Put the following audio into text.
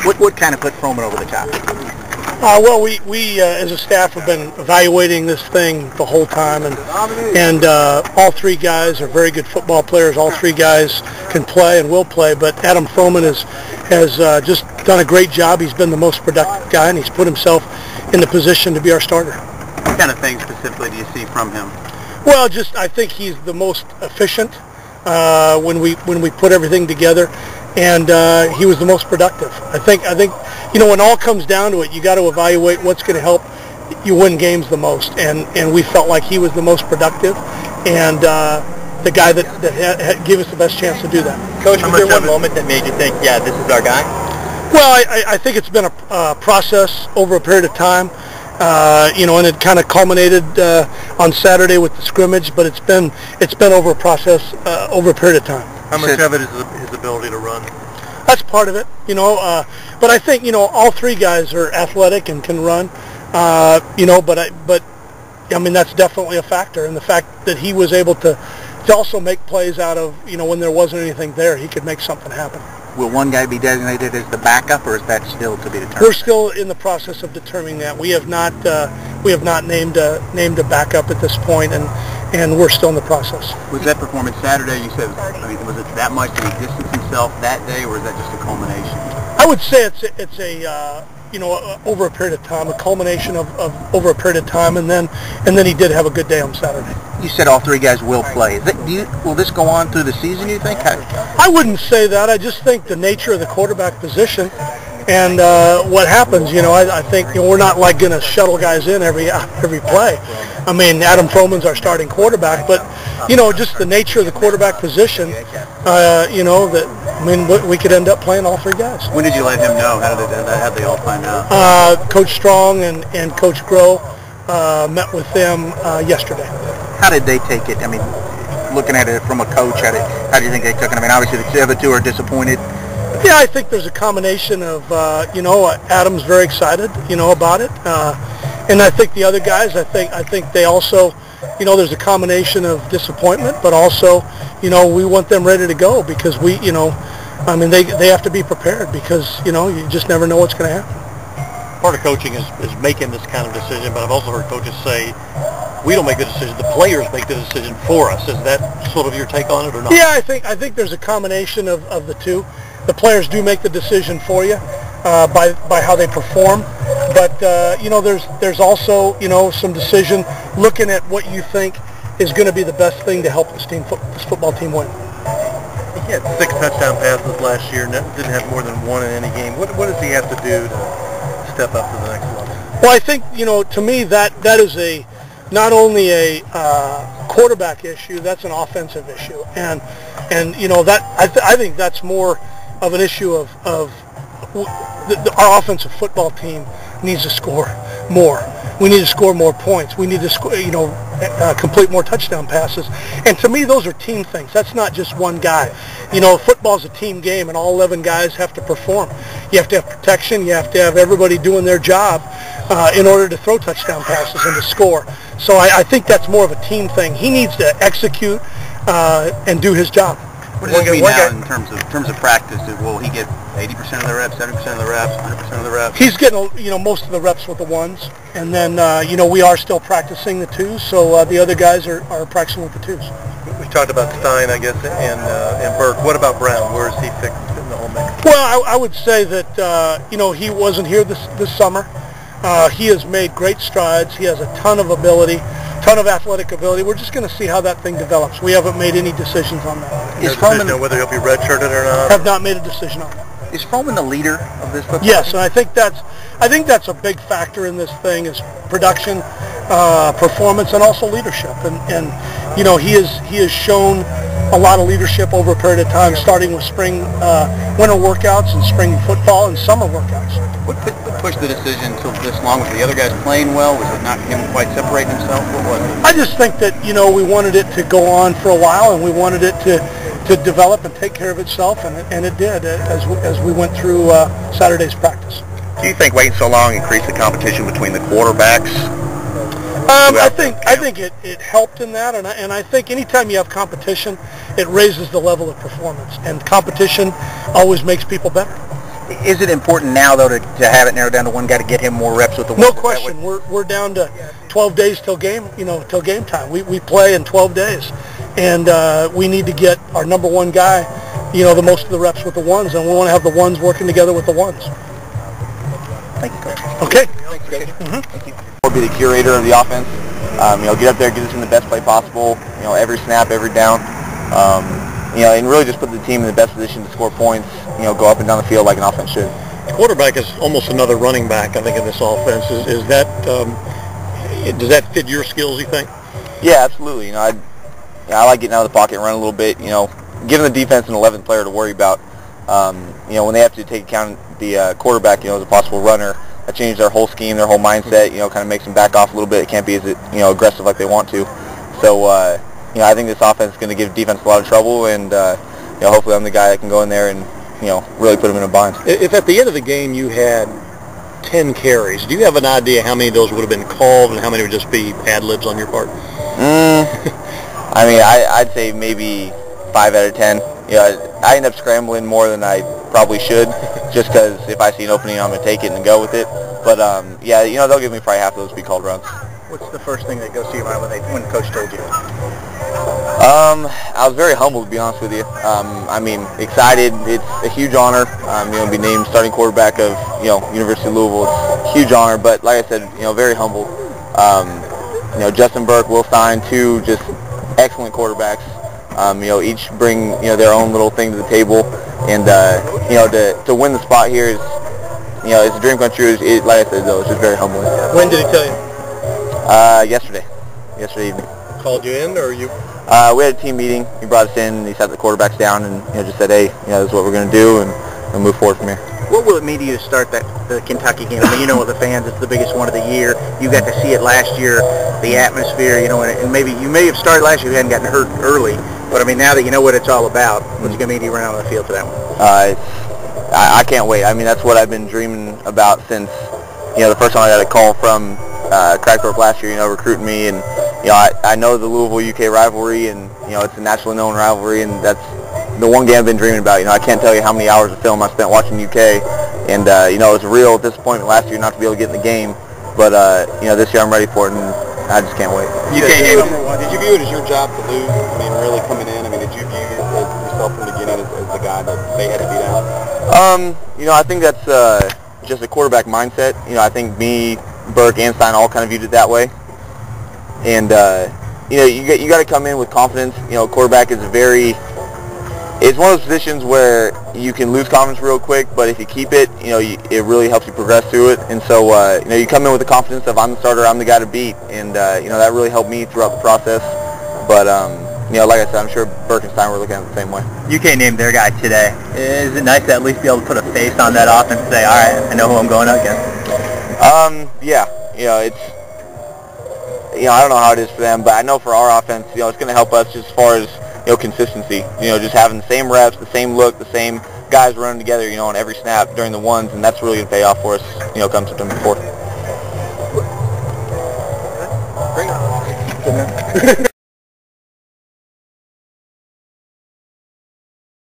What kind of put Froman over the top? Well, we as a staff have been evaluating this thing the whole time, and all three guys are very good football players. All three guys can play and will play, but Adam Froman has just done a great job. He's been the most productive guy, and he's put himself in the position to be our starter. What kind of things specifically do you see from him? Well, I think he's the most efficient when we put everything together, and he was the most productive. I think when all comes down to it, you got to evaluate what's going to help you win games the most, and we felt like he was the most productive, and the guy that gave us the best chance to do that. Coach, was there one moment that made you think, yeah, this is our guy? Well, I think it's been a process over a period of time. And it kind of culminated on Saturday with the scrimmage, but it's been over a process over a period of time. How much of it is his ability to run? That's part of it, but I think all three guys are athletic and can run, but I mean that's definitely a factor, and the fact that he was able to also make plays out of when there wasn't anything there, he could make something happen. Will one guy be designated as the backup, or is that still to be determined? We're still in the process of determining that. We have not named a backup at this point, and we're still in the process. Was that performance Saturday? You said, was it that much? Did he distance himself that day, or is that just a culmination? I would say it's a over a period of time, a culmination of over a period of time, and then he did have a good day on Saturday. You said all three guys will play. Will this go on through the season, you think? I wouldn't say that. I just think the nature of the quarterback position and what happens, I think we're not like going to shuttle guys in every play. I mean, Adam Froman's our starting quarterback, but just the nature of the quarterback position, we could end up playing all three guys. When did you let him know? How did they all find out? Coach Strong and Coach Groh met with them yesterday. How did they take it? I mean, looking at it from a coach, how do you think they took it? I mean, obviously the other two are disappointed. Yeah, I think there's a combination of, Adam's very excited, about it. And I think the other guys, I think they also, there's a combination of disappointment, but also, we want them ready to go because they have to be prepared because, you just never know what's going to happen. Part of coaching is making this kind of decision, but I've also heard coaches say, we don't make the decision, the players make the decision for us. Is that sort of your take on it or not? Yeah, I think there's a combination of the two. The players do make the decision for you by how they perform, but there's also some decision looking at what you think is going to be the best thing to help this football team win. He had 6 touchdown passes last year, didn't have more than one in any game. What does he have to do to step up to the next level? Well, I think to me that is not only a quarterback issue, that's an offensive issue, and I think that's more of an issue of our offensive football team needs to score more. We need to score more points. We need to score, complete more touchdown passes. And to me, those are team things. That's not just one guy. Football's a team game, and all 11 guys have to perform. You have to have protection. You have to have everybody doing their job in order to throw touchdown passes and to score. So I think that's more of a team thing. He needs to execute and do his job. What does it mean now in terms of practice? Will he get 80% of the reps, 70% of the reps, 100% of the reps? He's getting most of the reps with the ones, and then we are still practicing the twos. So the other guys are practicing with the twos. We talked about Stein, I guess, and Burke. What about Brown? Where is he fixed in the whole mix? Well, I would say that he wasn't here this summer. He has made great strides. He has a ton of ability. Ton of athletic ability. We're just going to see how that thing develops. We haven't made any decisions on that. Is Froman whether he'll be redshirted or not? Have not made a decision on that. Is Froman the leader of this football? Yes, and I think that's a big factor in this thing is production, performance, and also leadership. And he has shown a lot of leadership over a period of time, starting with winter workouts and spring football and summer workouts. What pushed the decision until this long? Was the other guys playing well? Was it not him quite separating himself? What was it? I just think that we wanted it to go on for a while, and we wanted it to develop and take care of itself, and it did as we went through Saturday's practice. Do you think waiting so long increased the competition between the quarterbacks? I think it helped in that, and I think anytime you have competition, it raises the level of performance, and competition always makes people better. Is it important now, though, to have it narrowed down to one guy to get him more reps with the ones? No question. We're down to 12 days till game time. We play in 12 days, and we need to get our number one guy, the most of the reps with the ones, and we want to have the ones working together with the ones. Thank you, Coach. Okay. Thanks, Coach. Thank you. Be the curator of the offense. Get up there, get us in the best play possible. Every snap, every down. And really just put the team in the best position to score points. Go up and down the field like an offense should. The quarterback is almost another running back, I think, in this offense. Is that does that fit your skills, you think? Yeah, absolutely. I like getting out of the pocket and run a little bit. Giving the defense an 11th player to worry about. When they have to take account the quarterback, as a possible runner, that changes their whole scheme, their whole mindset. Kind of makes them back off a little bit. It can't be as aggressive like they want to. So I think this offense is going to give defense a lot of trouble, and hopefully I'm the guy that can go in there and really put them in a bind. If at the end of the game you had 10 carries, do you have an idea how many of those would have been called and how many would just be ad-libs on your part? I'd say maybe 5 out of 10. I end up scrambling more than I probably should, just because if I see an opening, I'm going to take it and go with it. But, they'll give me probably half of those be called runs. What's the first thing that goes to your mind when Coach told you? I was very humbled, to be honest with you. Excited. It's a huge honor, to be named starting quarterback of, University of Louisville. It's a huge honor, but like I said, very humbled. Justin Burke, Will Stein, two just excellent quarterbacks. Each bring, their own little thing to the table, and, to win the spot here is, it's a dream come true. Like I said, though, it's just very humbling. When did he tell you? Yesterday evening. Called you in, or you? We had a team meeting. He brought us in, and he sat the quarterbacks down, and just said, "Hey, this is what we're going to do, and we'll move forward from here." What will it mean to you to start the Kentucky game? With the fans, it's the biggest one of the year. You got to see it last year, the atmosphere, and maybe you may have started last year, you hadn't gotten hurt early, but now that you know what it's all about, what's it going to mean to you run out on the field for that one? I can't wait. That's what I've been dreaming about since, the first time I got a call from Crackthorpe last year, recruiting me, and I know the Louisville-UK rivalry, and it's a nationally known rivalry, and that's the one game I've been dreaming about. I can't tell you how many hours of film I spent watching UK, and it was a real disappointment last year not to be able to get in the game, but this year I'm ready for it, and I just can't wait. UK game. Did you view it as your job to lose? Really coming in. Did you view yourself from the beginning as the guy that they had to beat out? I think that's just a quarterback mindset. I think me, Burke, and Stein all kind of viewed it that way. And you got to come in with confidence. Quarterback is it's one of those positions where you can lose confidence real quick, but if you keep it, it really helps you progress through it. And so you come in with the confidence of I'm the starter, I'm the guy to beat, and that really helped me throughout the process. But like I said, I'm sure Burke and Stein were looking at it the same way. UK named their guy today. Is it nice to at least be able to put a face on that offense and say, all right, I know who I'm going up against? Yeah. It's I don't know how it is for them, but I know for our offense, it's going to help us just as far as consistency. Just having the same reps, the same look, the same guys running together, on every snap during the ones, and that's really going to pay off for us, come September 4th. Great.